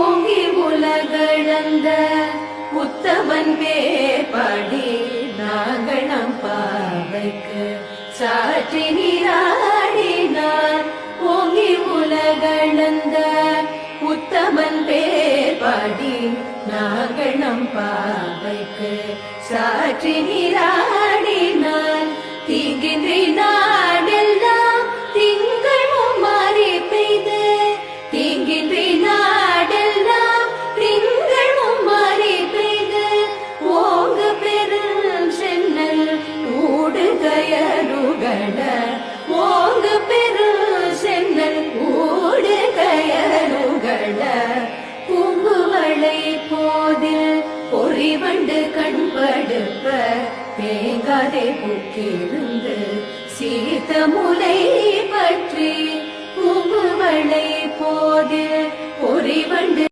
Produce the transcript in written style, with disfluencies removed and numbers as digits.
ஓங்கி உலகளந்த உத்தமன் பேர்பாடி நாகணம் பாவைக்கு சாற்றி நீராடினார். ஓங்கி உலகளந்த உத்தமன் பேர்பாடி நாகணம் பாவைக்கு சாற்றி நீராடினார். தீங்கின்றி நாடெல்லாம் திங்கள் மாறி பெய்து, தீங்கின்றி நாடெல்லாம் திங்கள் மாறி பெய்து, ஓங்கு பெரும் சென்னல் ஊடுகயலுகள, ஓங்கு பெரும் சென்னல் ஊடுகயலுகள, பூங்குவளை போதில் பொறிவண்டு கண்படுப்ப, தேங்காதே புக்கிருந்து சீத்த முலை பற்றி, பூங்குவளை போதில் பொறிவண்டு